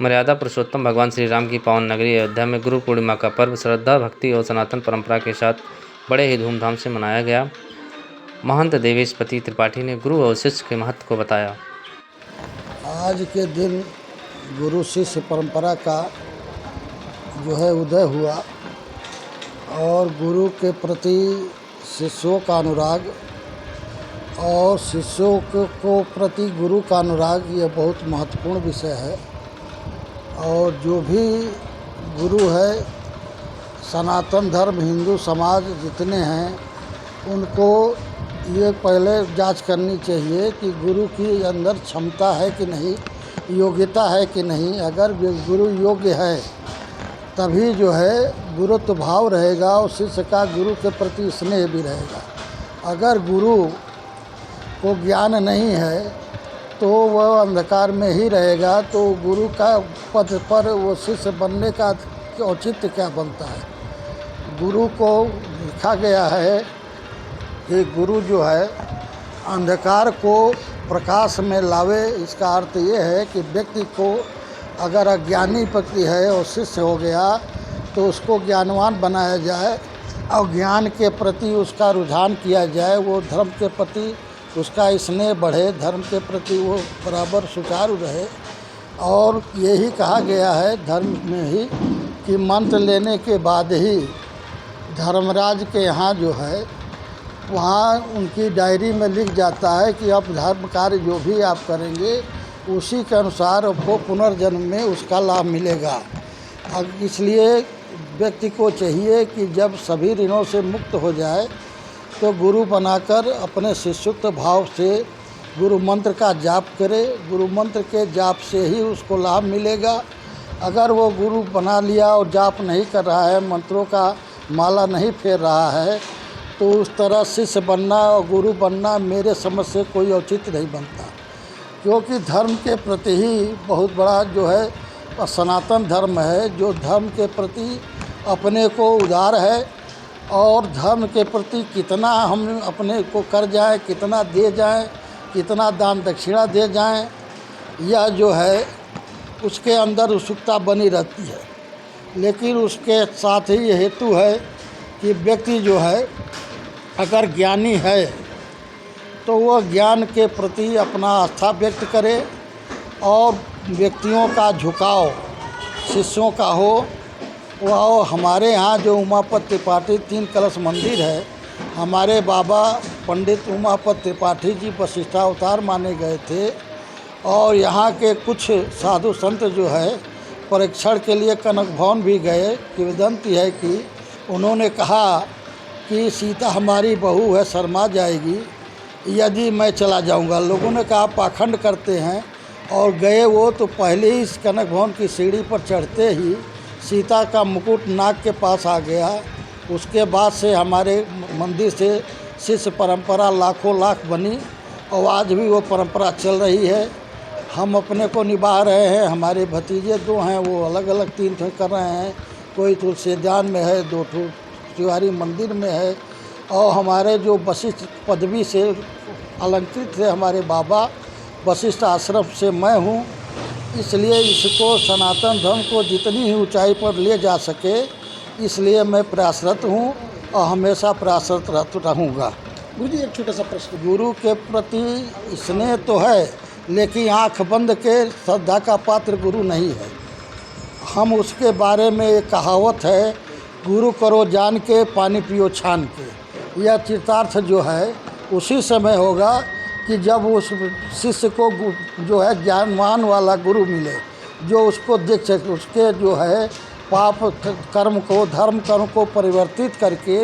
मर्यादा पुरुषोत्तम भगवान श्री राम की पावन नगरी अयोध्या में गुरु पूर्णिमा का पर्व श्रद्धा, भक्ति और सनातन परंपरा के साथ बड़े ही धूमधाम से मनाया गया। महंत देवेशपति त्रिपाठी ने गुरु और शिष्य के महत्व को बताया। आज के दिन गुरु शिष्य परंपरा का जो है उदय हुआ और गुरु के प्रति शिष्यों का अनुराग और शिष्यों को प्रति गुरु का अनुराग ये बहुत महत्वपूर्ण विषय है। और जो भी गुरु है, सनातन धर्म हिंदू समाज जितने हैं उनको ये पहले जांच करनी चाहिए कि गुरु की अंदर क्षमता है कि नहीं, योग्यता है कि नहीं। अगर गुरु योग्य है तभी जो है गुरुत्व भाव रहेगा और शिष्य का गुरु के प्रति स्नेह भी रहेगा। अगर गुरु को ज्ञान नहीं है तो वह अंधकार में ही रहेगा, तो गुरु का पद पर वो शिष्य बनने का औचित्य क्या बनता है। गुरु को लिखा गया है कि गुरु जो है अंधकार को प्रकाश में लावे। इसका अर्थ ये है कि व्यक्ति को अगर अज्ञानी व्यक्ति है और शिष्य हो गया तो उसको ज्ञानवान बनाया जाए और ज्ञान के प्रति उसका रुझान किया जाए, वो धर्म के प्रति उसका स्नेह बढ़े, धर्म के प्रति वो बराबर सुचारू रहे। और यही कहा गया है धर्म में ही कि मंत्र लेने के बाद ही धर्मराज के यहाँ जो है वहाँ उनकी डायरी में लिख जाता है कि अब धर्म कार्य जो भी आप करेंगे उसी के अनुसार आपको पुनर्जन्म में उसका लाभ मिलेगा। अब इसलिए व्यक्ति को चाहिए कि जब सभी ऋणों से मुक्त हो जाए तो गुरु बनाकर अपने शिष्युक्त भाव से गुरु मंत्र का जाप करे। गुरु मंत्र के जाप से ही उसको लाभ मिलेगा। अगर वो गुरु बना लिया और जाप नहीं कर रहा है, मंत्रों का माला नहीं फेर रहा है, तो उस तरह शिष्य बनना और गुरु बनना मेरे समझ से कोई औचित्य नहीं बनता। क्योंकि धर्म के प्रति ही बहुत बड़ा जो है सनातन धर्म है, जो धर्म के प्रति अपने को उदार है और धर्म के प्रति कितना हम अपने को कर जाएं, कितना दे जाएं, कितना दान दक्षिणा दे जाएं, यह जो है उसके अंदर उत्सुकता बनी रहती है। लेकिन उसके साथ ही ये हेतु है कि व्यक्ति जो है अगर ज्ञानी है तो वह ज्ञान के प्रति अपना आस्था व्यक्त करे और व्यक्तियों का झुकाव शिष्यों का हो। वह हमारे यहाँ जो उमापत त्रिपाठी 3 कलश मंदिर है, हमारे बाबा पंडित उमापत त्रिपाठी जी वशिष्ठावतार माने गए थे और यहाँ के कुछ साधु संत जो है परीक्षण के लिए कनक भवन भी गए। किंवदंती है कि उन्होंने कहा कि सीता हमारी बहू है, शर्मा जाएगी यदि मैं चला जाऊंगा। लोगों ने कहा पाखंड करते हैं और गए वो तो पहले ही इस कनक भवन की सीढ़ी पर चढ़ते ही सीता का मुकुट नाक के पास आ गया। उसके बाद से हमारे मंदिर से शिष्य परंपरा लाखों लाख बनी और आज भी वो परंपरा चल रही है। हम अपने को निभा रहे हैं, हमारे भतीजे 2 हैं वो अलग अलग 3 ठो कर रहे हैं, कोई तुलसीदान में है, 2 ठो तिवारी मंदिर में है। और हमारे जो वशिष्ठ पदवी से अलंकृत थे हमारे बाबा, वशिष्ठ आश्रम से मैं हूँ। इसलिए इसको सनातन धर्म को जितनी ही ऊंचाई पर ले जा सके इसलिए मैं प्रयासरत हूँ और हमेशा प्रयासरत रहूँगा। गुरु जी एक छोटा सा प्रश्न। गुरु के प्रति स्नेह तो है लेकिन आँख बंद के श्रद्धा का पात्र गुरु नहीं है। हम उसके बारे में एक कहावत है, गुरु करो जान के पानी पियो छान के। यह चितार्थ जो है उसी समय होगा कि जब उस शिष्य को जो है ज्ञानवान वाला गुरु मिले, जो उसको देख सके, उसके जो है पाप कर्म को धर्म कर्म को परिवर्तित करके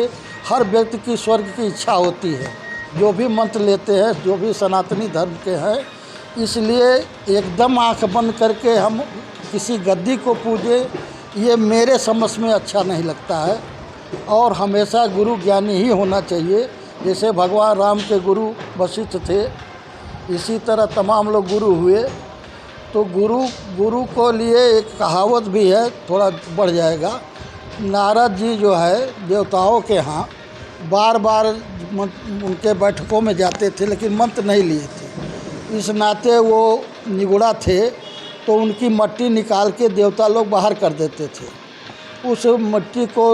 हर व्यक्ति की स्वर्ग की इच्छा होती है जो भी मंत्र लेते हैं, जो भी सनातनी धर्म के हैं। इसलिए एकदम आंख बंद करके हम किसी गद्दी को पूजे, ये मेरे समझ में अच्छा नहीं लगता है। और हमेशा गुरु ज्ञानी ही होना चाहिए। जैसे भगवान राम के गुरु वशिष्ठ थे, इसी तरह तमाम लोग गुरु हुए। तो गुरु को लिए एक कहावत भी है, थोड़ा बढ़ जाएगा। नारद जी जो है देवताओं के यहाँ बार बार उनके बैठकों में जाते थे लेकिन मंत्र नहीं लिए थे। इस नाते वो निगुड़ा थे। तो उनकी मट्टी निकाल के देवता लोग बाहर कर देते थे। उस मिट्टी को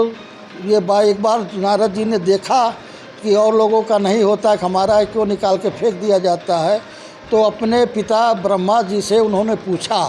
एक बार नारद जी ने देखा कि और लोगों का नहीं होता है, हमारा क्यों निकाल के फेंक दिया जाता है। तो अपने पिता ब्रह्मा जी से उन्होंने पूछा